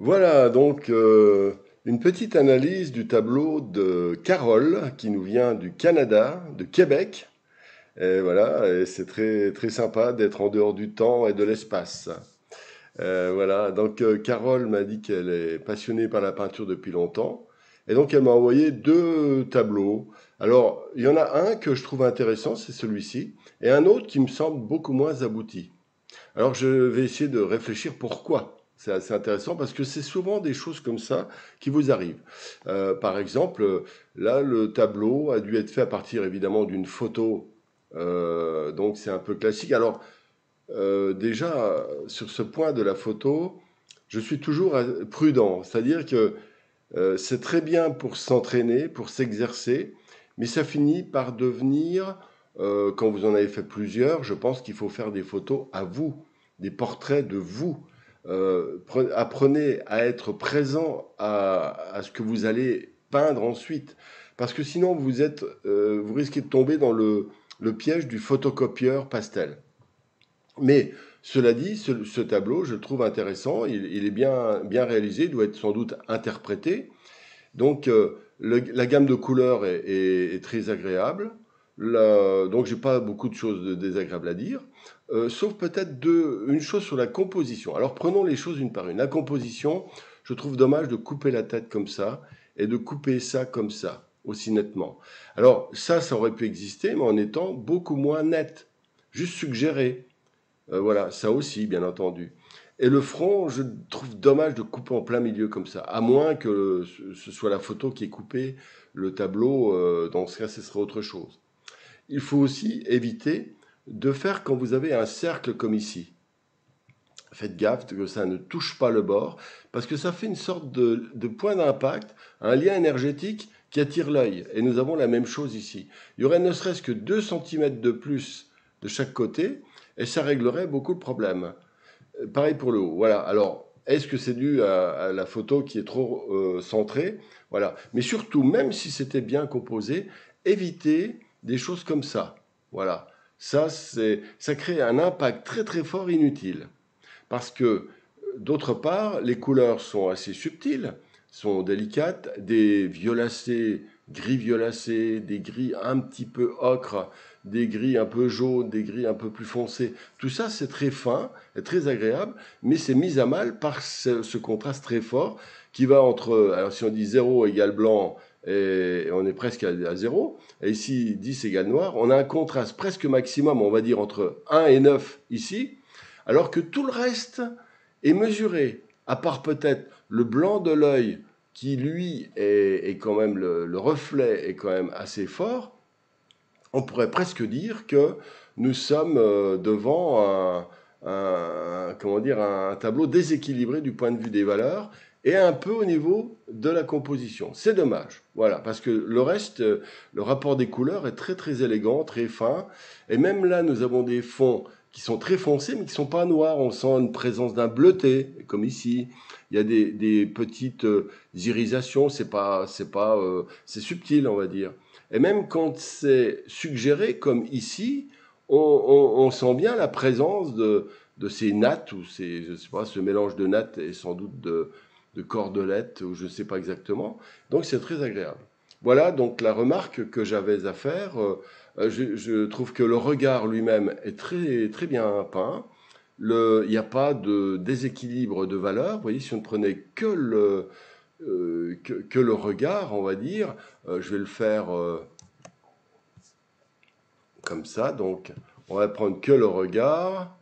Voilà donc une petite analyse du tableau de Carole qui nous vient du Canada, de Québec. Et voilà, et c'est très, très sympa d'être en dehors du temps et de l'espace. Voilà, donc Carole m'a dit qu'elle est passionnée par la peinture depuis longtemps. Et donc elle m'a envoyé deux tableaux. Alors, il y en a un que je trouve intéressant, c'est celui-ci, et un autre qui me semble beaucoup moins abouti. Alors je vais essayer de réfléchir pourquoi. C'est assez intéressant parce que c'est souvent des choses comme ça qui vous arrivent. Par exemple, là, le tableau a dû être fait à partir évidemment d'une photo. Donc c'est un peu classique. Alors déjà, sur ce point de la photo, je suis toujours prudent. C'est-à-dire que c'est très bien pour s'entraîner, pour s'exercer, mais ça finit par devenir, quand vous en avez fait plusieurs, je pense qu'il faut faire des photos à vous, des portraits de vous. Apprenez à être présent à ce que vous allez peindre ensuite, parce que sinon vous risquez de tomber dans le piège du photocopieur pastel. Mais cela dit, ce tableau, je le trouve intéressant, il est bien réalisé, il doit être sans doute interprété. Donc, la gamme de couleurs est très agréable. Donc, j'ai pas beaucoup de choses de désagréables à dire, sauf peut-être une chose sur la composition. Alors, prenons les choses une par une. La composition, je trouve dommage de couper la tête comme ça et de couper ça comme ça, aussi nettement. Alors, ça aurait pu exister, mais en étant beaucoup moins net, juste suggéré. Voilà, ça aussi, bien entendu. Et le front, je trouve dommage de couper en plein milieu comme ça, à moins que ce soit la photo qui est coupée, le tableau, dans ce cas, ce serait autre chose. Il faut aussi éviter de faire quand vous avez un cercle comme ici. Faites gaffe que ça ne touche pas le bord, parce que ça fait une sorte de point d'impact, un lien énergétique qui attire l'œil. Et nous avons la même chose ici. Il y aurait ne serait-ce que 2 centimètres de plus de chaque côté, et ça réglerait beaucoup de problèmes. Pareil pour le haut. Voilà. Alors, est-ce que c'est dû à la photo qui est trop centrée? Voilà. Mais surtout, même si c'était bien composé, évitez des choses comme ça. Voilà. Ça crée un impact très très fort inutile. Parce que, d'autre part, les couleurs sont assez subtiles, sont délicates, des violacés, gris violacés, des gris un petit peu ocre, des gris un peu jaunes, des gris un peu plus foncés. Tout ça, c'est très fin et très agréable, mais c'est mis à mal par ce contraste très fort qui va entre, alors si on dit 0 égale blanc, et on est presque à 0, et ici 10 égale noir, on a un contraste presque maximum, on va dire entre 1 et 9 ici, alors que tout le reste est mesuré, à part peut-être le blanc de l'œil qui, lui, est quand même, le reflet est quand même assez fort. On pourrait presque dire que nous sommes devant comment dire, un tableau déséquilibré du point de vue des valeurs et un peu au niveau de la composition. C'est dommage, voilà, parce que le reste, le rapport des couleurs est très très élégant, très fin, et même là nous avons des fonds qui sont très foncés mais qui ne sont pas noirs, on sent une présence d'un bleuté, comme ici. Il y a des petites irisations, c'est subtil on va dire. Et même quand c'est suggéré, comme ici, on sent bien la présence de ces nattes, ou je sais pas, ce mélange de nattes et sans doute de cordelettes, ou je ne sais pas exactement. Donc c'est très agréable. Voilà donc la remarque que j'avais à faire. Je trouve que le regard lui-même est très, très bien peint. Il n'y a pas de déséquilibre de valeur. Vous voyez, si on ne prenait que le regard, on va dire, je vais le faire comme ça. Donc, on va prendre que le regard.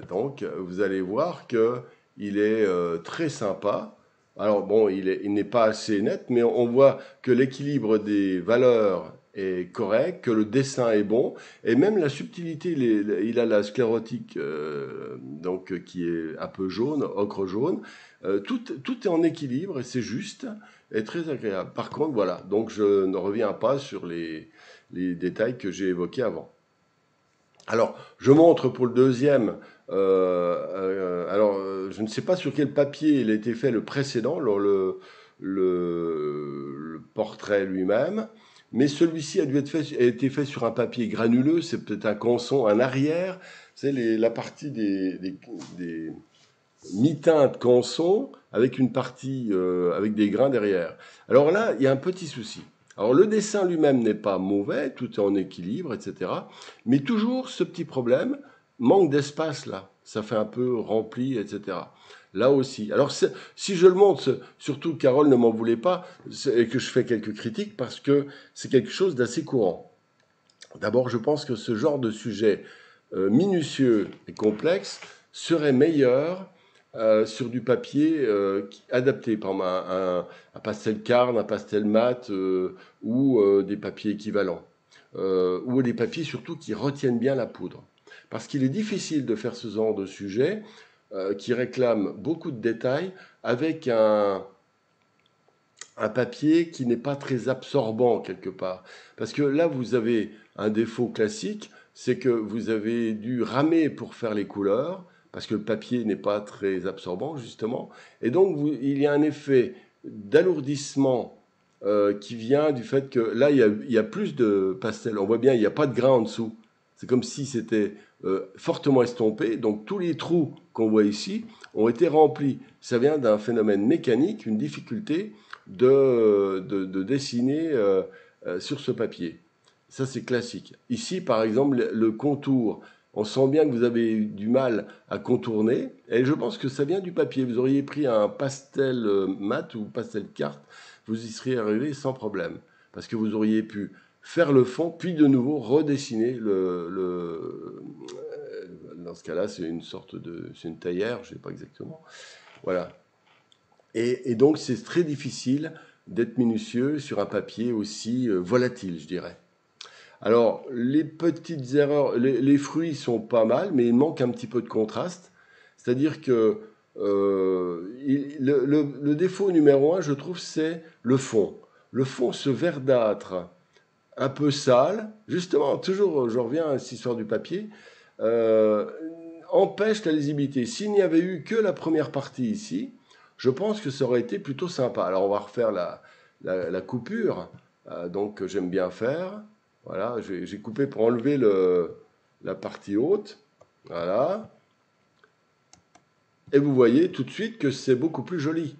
Donc, vous allez voir que il est très sympa. Alors, bon, il n'est pas assez net, mais on voit que l'équilibre des valeurs est correct, que le dessin est bon, et même la subtilité, il a la sclérotique, donc qui est un peu jaune, ocre jaune. Tout est en équilibre et c'est juste et très agréable. Par contre, voilà, donc je ne reviens pas sur les détails que j'ai évoqués avant. Alors, je montre pour le deuxième. Je ne sais pas sur quel papier il a été fait le précédent, le portrait lui-même, mais celui-ci a été fait sur un papier granuleux. C'est peut-être un canson, un arrière. C'est la partie des mi-teinte canson avec une partie avec des grains derrière. Alors là, il y a un petit souci. Alors le dessin lui-même n'est pas mauvais, tout est en équilibre, etc. Mais toujours ce petit problème, manque d'espace là. Ça fait un peu rempli, etc. Là aussi. Alors si je le montre, surtout Carole ne m'en voulait pas, et que je fais quelques critiques, parce que c'est quelque chose d'assez courant. D'abord, je pense que ce genre de sujet minutieux et complexe serait meilleur sur du papier adapté, par exemple un pastel carne, un pastel mat ou des papiers équivalents. Ou des papiers surtout qui retiennent bien la poudre. Parce qu'il est difficile de faire ce genre de sujet qui réclame beaucoup de détails avec un papier qui n'est pas très absorbant quelque part. Parce que là, vous avez un défaut classique, c'est que vous avez dû ramer pour faire les couleurs, parce que le papier n'est pas très absorbant, justement. Et donc, il y a un effet d'alourdissement qui vient du fait que là, il y a plus de pastel. On voit bien, il n'y a pas de grain en dessous. C'est comme si c'était fortement estompé. Donc, tous les trous qu'on voit ici ont été remplis. Ça vient d'un phénomène mécanique, une difficulté de dessiner sur ce papier. Ça, c'est classique. Ici, par exemple, le contour, on sent bien que vous avez eu du mal à contourner, et je pense que ça vient du papier. Vous auriez pris un pastel mat ou pastel carte, vous y seriez arrivé sans problème, parce que vous auriez pu faire le fond, puis de nouveau redessiner dans ce cas-là, c'est une sorte de... c'est une théière, je ne sais pas exactement. Voilà. Et donc, c'est très difficile d'être minutieux sur un papier aussi volatile, je dirais. Alors, les petites erreurs, les fruits sont pas mal, mais il manque un petit peu de contraste. C'est-à-dire que le défaut numéro un, je trouve, c'est le fond. Le fond, ce verdâtre un peu sale, justement, toujours, je reviens à cette histoire du papier, euh, empêche la lisibilité. S'il n'y avait eu que la première partie ici, je pense que ça aurait été plutôt sympa. Alors on va refaire la coupure, donc que j'aime bien faire. Voilà, j'ai coupé pour enlever la partie haute. Voilà. Et vous voyez tout de suite que c'est beaucoup plus joli.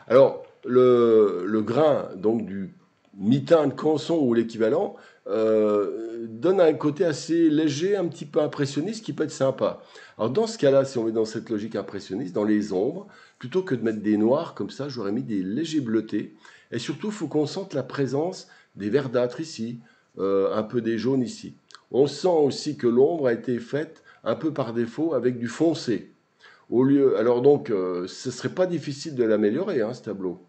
Alors, le grain donc du mi-teinte canson ou l'équivalent donne un côté assez léger, un petit peu impressionniste qui peut être sympa. Alors dans ce cas-là, si on est dans cette logique impressionniste, dans les ombres, plutôt que de mettre des noirs comme ça, j'aurais mis des légers bleutés. Et surtout, il faut qu'on sente la présence des verdâtres ici, un peu des jaunes ici. On sent aussi que l'ombre a été faite un peu par défaut avec du foncé. Au lieu, alors donc, ce ne serait pas difficile de l'améliorer, hein, ce tableau.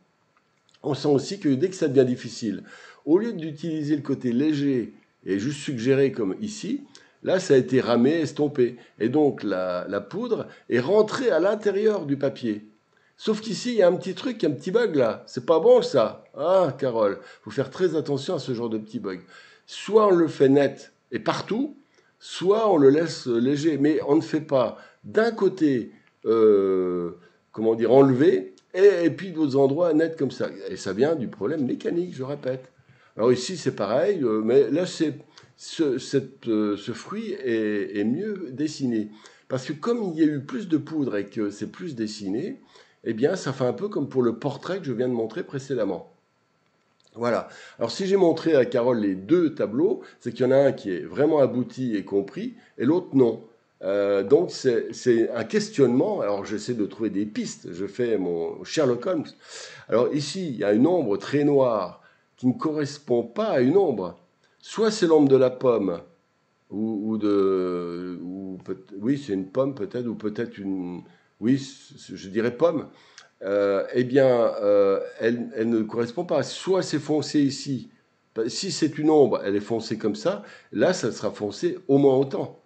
On sent aussi que dès que ça devient difficile, au lieu d'utiliser le côté léger et juste suggéré comme ici, là, ça a été ramé, estompé. Et donc, la poudre est rentrée à l'intérieur du papier. Sauf qu'ici, il y a un petit truc, un petit bug là. C'est pas bon ça. Ah, Carole, faut faire très attention à ce genre de petit bug. Soit on le fait net et partout, soit on le laisse léger. Mais on ne fait pas d'un côté, comment dire, enlever, et puis d'autres endroits nets comme ça. Et ça vient du problème mécanique, je répète. Alors ici, c'est pareil, mais là, ce fruit est mieux dessiné. Parce que comme il y a eu plus de poudre et que c'est plus dessiné, eh bien, ça fait un peu comme pour le portrait que je viens de montrer précédemment. Voilà. Alors, si j'ai montré à Carole les deux tableaux, c'est qu'il y en a un qui est vraiment abouti et compris, et l'autre non. Donc, c'est un questionnement. Alors, j'essaie de trouver des pistes. Je fais mon Sherlock Holmes. Alors, ici, il y a une ombre très noire qui ne correspond pas à une ombre. Soit c'est l'ombre de la pomme, oui, c'est une pomme peut-être, ou peut-être une, oui, je dirais pomme. Eh bien, elle ne correspond pas. Soit c'est foncé ici. Si c'est une ombre, elle est foncée comme ça. Là, ça sera foncé au moins autant.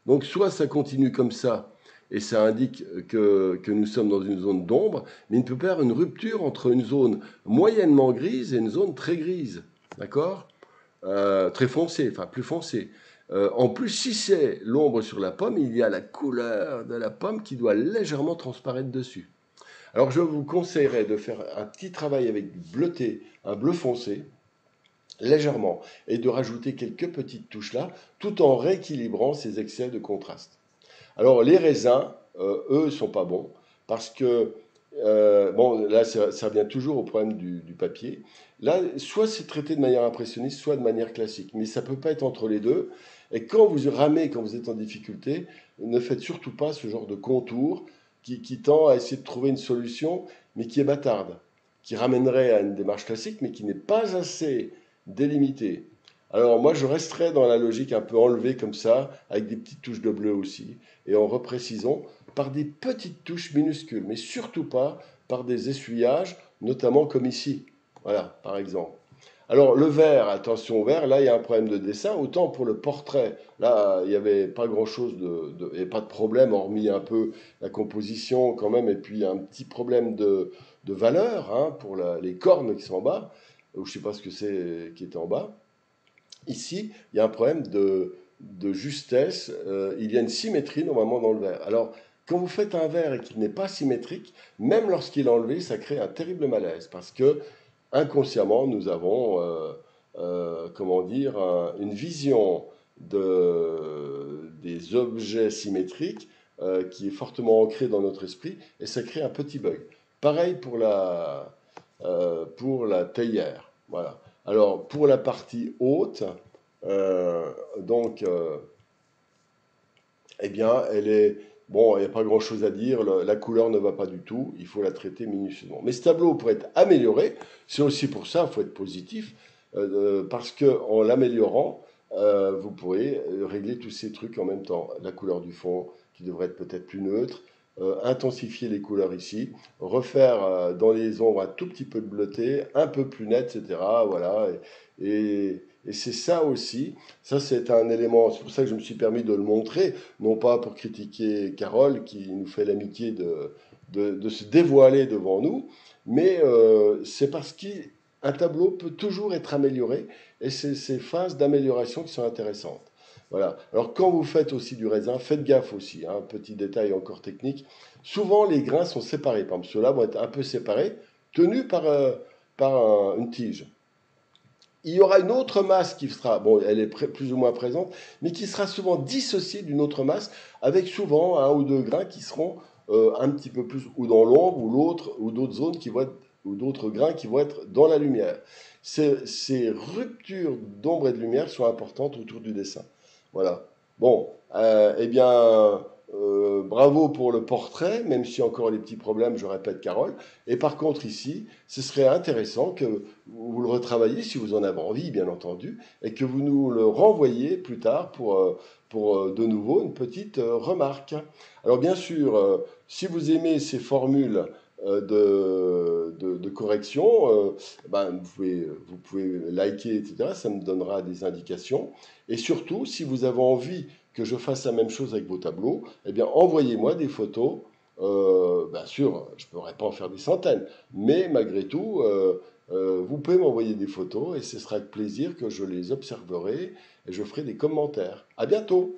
Donc, soit ça continue comme ça, et ça indique que nous sommes dans une zone d'ombre, mais il ne peut pas y avoir une rupture entre une zone moyennement grise et une zone très grise. D'accord très foncée, enfin plus foncée. En plus, si c'est l'ombre sur la pomme, il y a la couleur de la pomme qui doit légèrement transparaître dessus. Alors je vous conseillerais de faire un petit travail avec du bleuté, un bleu foncé, légèrement, et de rajouter quelques petites touches là, tout en rééquilibrant ces excès de contraste. Alors les raisins, eux, sont pas bons. parce que, bon, là, ça revient toujours au problème du papier. Là, soit c'est traité de manière impressionniste, soit de manière classique, mais ça peut pas être entre les deux. Et quand vous ramez, quand vous êtes en difficulté, ne faites surtout pas ce genre de contour qui tend à essayer de trouver une solution, mais qui est bâtarde, qui ramènerait à une démarche classique, mais qui n'est pas assez délimitée. Alors moi, je resterai dans la logique un peu enlevée comme ça, avec des petites touches de bleu aussi, et en reprécisant par des petites touches minuscules, mais surtout pas par des essuyages, notamment comme ici. Voilà, par exemple. Alors le vert, attention au vert, là il y a un problème de dessin, autant pour le portrait, là il n'y avait pas grand-chose, il n'y avait pas de problème, hormis un peu la composition quand même, et puis un petit problème de valeur hein, pour les cornes qui sont en bas, ou je ne sais pas ce que c'est qui était en bas. Ici, il y a un problème de justesse, il y a une symétrie normalement dans le verre. Alors, quand vous faites un verre et qu'il n'est pas symétrique, même lorsqu'il est enlevé, ça crée un terrible malaise parce que inconsciemment, nous avons, comment dire, une vision des objets symétriques qui est fortement ancrée dans notre esprit et ça crée un petit bug. Pareil pour la théière. Voilà. Alors, pour la partie haute, donc, eh bien, elle est. Bon, il n'y a pas grand-chose à dire, la couleur ne va pas du tout, il faut la traiter minutieusement. Mais ce tableau pourrait être amélioré, c'est aussi pour ça, il faut être positif, parce qu'en l'améliorant, vous pourrez régler tous ces trucs en même temps. La couleur du fond, qui devrait être peut-être plus neutre, intensifier les couleurs ici, refaire dans les ombres un tout petit peu de bleuté, un peu plus net, etc. Voilà, et c'est ça aussi, ça c'est un élément, c'est pour ça que je me suis permis de le montrer, non pas pour critiquer Carole qui nous fait l'amitié de se dévoiler devant nous, mais c'est parce qu'un tableau peut toujours être amélioré et c'est ces phases d'amélioration qui sont intéressantes. Voilà. Alors quand vous faites aussi du raisin, faites gaffe aussi, hein, petit détail encore technique. Souvent les grains sont séparés, par exemple ceux-là vont être un peu séparés, tenus par une tige. Il y aura une autre masse qui sera, bon, elle est plus ou moins présente, mais qui sera souvent dissociée d'une autre masse, avec souvent un ou deux grains qui seront un petit peu plus ou dans l'ombre, ou l'autre, ou d'autres zones qui vont être, ou d'autres grains qui vont être dans la lumière. Ces ruptures d'ombre et de lumière sont importantes autour du dessin. Voilà. Bon, eh bien, bravo pour le portrait, même si encore les petits problèmes, je répète, Carole. Et par contre, ici, ce serait intéressant que vous le retravailliez, si vous en avez envie, bien entendu, et que vous nous le renvoyiez plus tard pour de nouveau une petite remarque. Alors, bien sûr, si vous aimez ces formules de correction, ben, vous pouvez liker, etc. Ça me donnera des indications. Et surtout, si vous avez envie que je fasse la même chose avec vos tableaux, eh bien, envoyez-moi des photos. Bien sûr, je ne pourrais pas en faire des centaines, mais malgré tout, vous pouvez m'envoyer des photos et ce sera avec plaisir que je les observerai et je ferai des commentaires. À bientôt!